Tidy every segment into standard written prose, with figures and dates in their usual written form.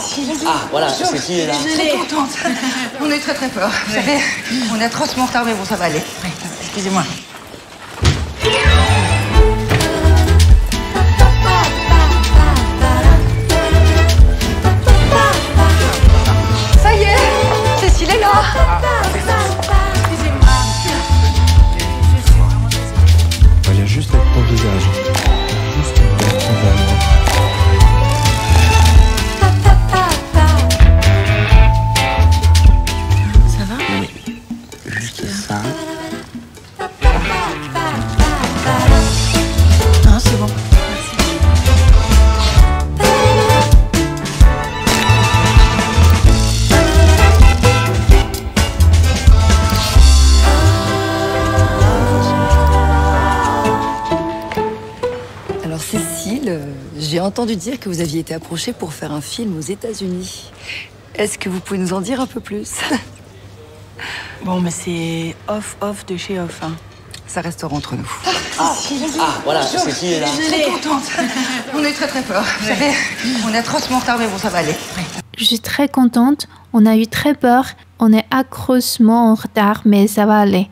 Cécile. Ah, voilà, Cécile est là. Je suis très contente. On est très peur. Vous savez, on est atrocement retard, mais bon, ça va aller. Oui. Excusez-moi. Ça y est, Cécile est là. Reviens juste avec ton visage. Juste vers moi. Ça va? Oui, juste ça. Non, c'est bon. Alors Cécile, j'ai entendu dire que vous aviez été approchée pour faire un film aux États-Unis. Est-ce que vous pouvez nous en dire un peu plus? Bon, mais c'est off de chez off. Hein. Ça restera entre nous. Ah, voilà, Cécile est là. Je suis très contente. On est très peur. Vous savez, on est atrocement retard, mais bon, ça va aller. Oui. Je suis très contente. On a eu très peur. On est atrocement en retard, mais ça va aller.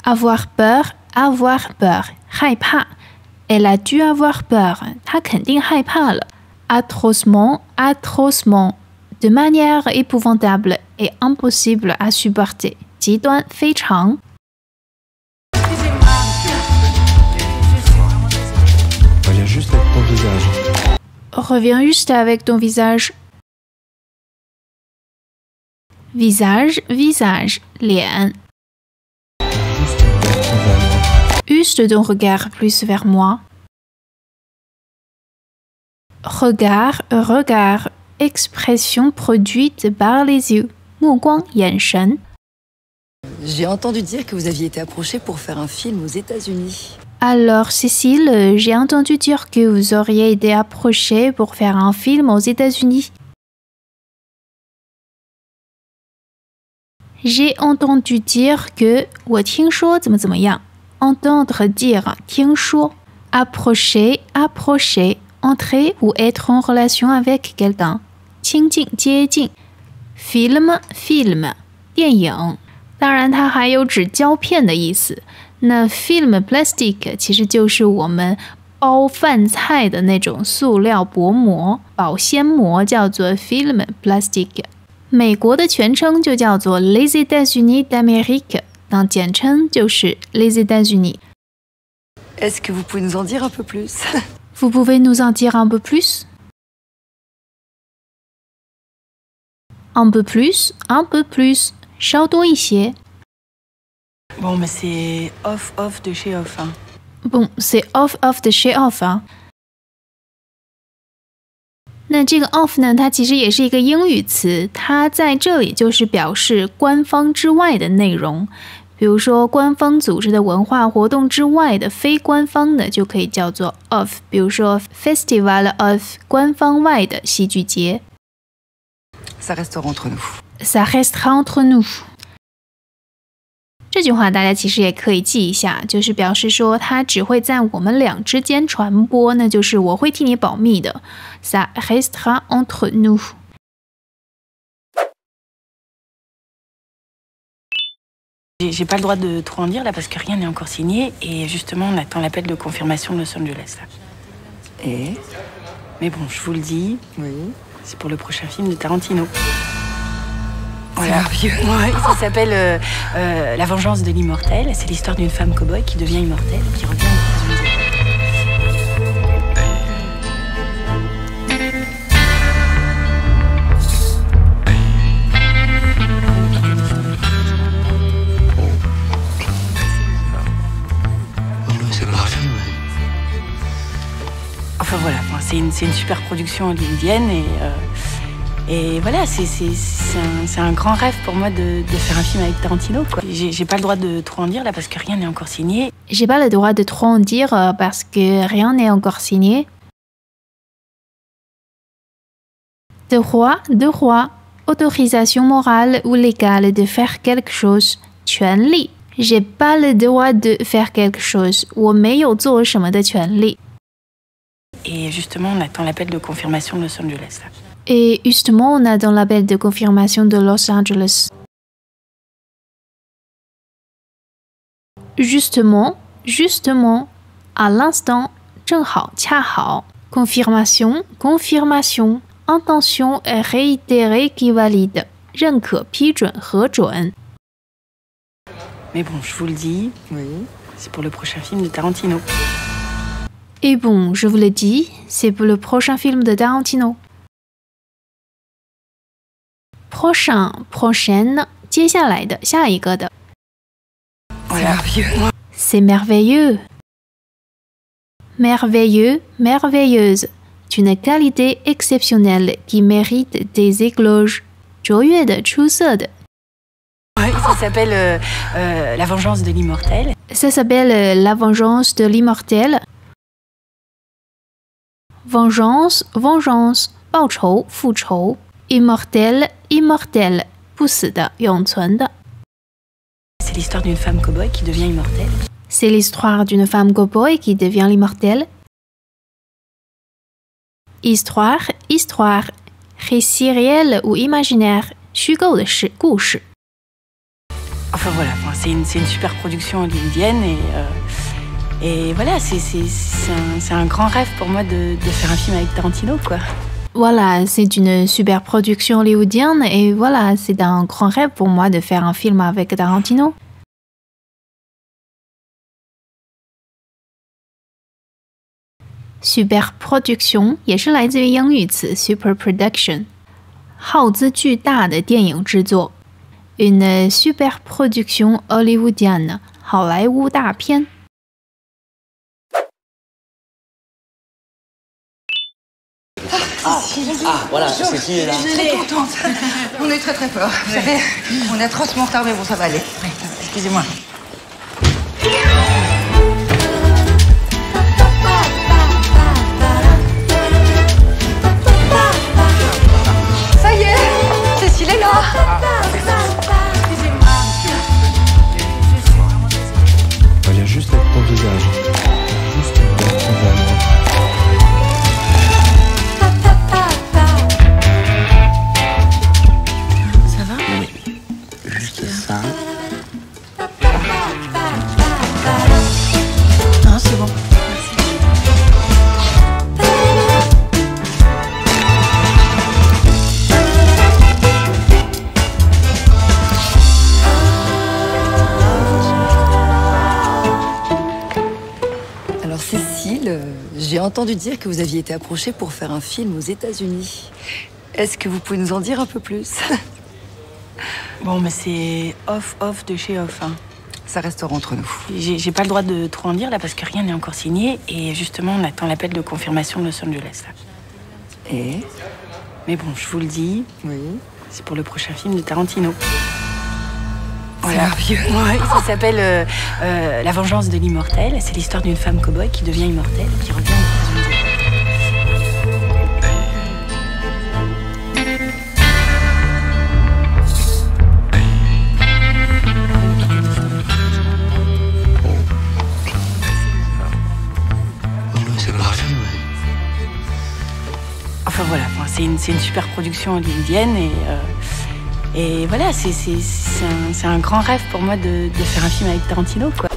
Avoir peur, 害怕。Elle a dû avoir peur. 她肯定害怕了。Atrocement, de manière épouvantable et impossible à supporter. 极端非常。Reviens juste avec ton visage. Reviens juste avec ton visage. Visage, 脸。Juste ton regard plus vers moi. Regard, expression produite par les yeux. 目光，眼神。J'ai entendu dire que vous aviez été approchée pour faire un film aux États-Unis. Alors, Cécile, j'ai entendu dire que vous auriez été approchée pour faire un film aux États-Unis. J'ai entendu dire que 我听说怎么样。Entendre dire 听说。Approcher, entrer ou être en relation avec quelqu'un. 亲近接近。Film, 电影。当然，它还有指胶片的意思。那 film plastic 其实就是我们包饭菜的那种塑料薄膜，保鲜膜叫做 film plastic。美国的全称就叫做 Les États-Unis d'Amérique， 那简称就是 Les États-Unis。Est-ce que vous pouvez nous en dire un peu plus? Vous pouvez nous en dire un peu plus? Un peu plus， 稍多一些。Bon, mais c'est off de chez off. Hein. Bon, c'est off de chez off 啊。那这个 off 呢，它其实也是一个英语词，它在这里就是表示官方之外的内容。比如说，官方组织的文化活动之外的非官方的，就可以叫做 off。比如说 Festival of 官方外的戏剧节。Ça restera entre nous. Ça restera entre nous。这句话大家其实也可以记一下，就是表示说它只会在我们俩之间传播，那就是我会替你保密的。Ça restera entre nous。J'ai pas le droit de trop en dire là parce que rien n'est encore signé et justement on attend l'appel de confirmation de Los Angeles là. Et? Mais bon, je vous le dis, Oui. c'est pour le prochain film de Tarantino. Voilà. Ouais, ça s'appelle La vengeance de l'immortel. C'est l'histoire d'une femme cow-boy qui devient immortelle et qui revient aux États-Unis. Enfin voilà, c'est une super production hollywoodienne et voilà, c'est un grand rêve pour moi de faire un film avec Tarantino. J'ai pas le droit de trop en dire là parce que rien n'est encore signé. J'ai pas le droit de trop en dire parce que rien n'est encore signé. De droit, autorisation morale ou légale de faire quelque chose, 权利。J'ai pas le droit de faire quelque chose. 我没有做什么的权利。et justement, on attend l'appel de confirmation de Los Angeles. Là. Et justement, on a dans l'appel de confirmation de Los Angeles. Justement, à l'instant, 正好,恰好. Confirmation, confirmation. Intention réitérée qui valide. 认可,批准,核准. Mais bon, je vous le dis, Oui. c'est pour le prochain film de Tarantino. Et bon, je vous le dis, c'est pour le prochain film de Tarantino. Prochain, prochaine, 接下来的,下一个的. C'est merveilleux. Merveilleux, merveilleuse. Une qualité exceptionnelle qui mérite des éloges. 卓越的,出色的. Ça s'appelle La vengeance de l'immortel. Ça s'appelle La vengeance de l'immortel. Vengeance, vengeance. 报仇,复仇. Immortel, immortel. 不死的,永存的. C'est l'histoire d'une femme cow-boy qui devient immortelle. C'est l'histoire d'une femme cow-boy qui devient l'immortel. Histoire, histoire. Récit réel ou imaginaire. 虚构的事,故事. Enfin voilà, c'est une super production hollywoodienne et voilà, c'est un grand rêve pour moi de faire un film avec Tarantino, quoi. Voilà, c'est une super production hollywoodienne et voilà, c'est un grand rêve pour moi de faire un film avec Tarantino. Super production 也是来自于英语词 super production， 耗资巨大的电影制作。Une super production hollywoodienne， 好莱坞大片。Voilà, Cécile est là. Je suis très contente. On est très peur. Vous savez, on est atrocement tard, mais bon, ça va aller. Excusez-moi. Ça y est, Cécile est là. Il y a juste avec ton visage. Juste envers moi. Ça va? Oui, juste ça. Non, c'est bon. Alors Cécile, j'ai entendu dire que vous aviez été approchée pour faire un film aux États-Unis. Est-ce que vous pouvez nous en dire un peu plus? Bon, mais c'est off de chez off. Hein. Ça restera entre nous. J'ai pas le droit de trop en dire là parce que rien n'est encore signé et justement on attend l'appel de confirmation de Los Angeles là. Et? Mais bon, je vous le dis, Oui. c'est pour le prochain film de Tarantino. C'est merveilleux. Ouais, ça s'appelle La vengeance de l'immortel. C'est l'histoire d'une femme cow-boy qui devient immortelle et qui revient aux États-Unis. C'est grave. Enfin voilà, c'est une super production hollywoodienne et voilà, c'est un grand rêve pour moi de faire un film avec Tarantino, quoi.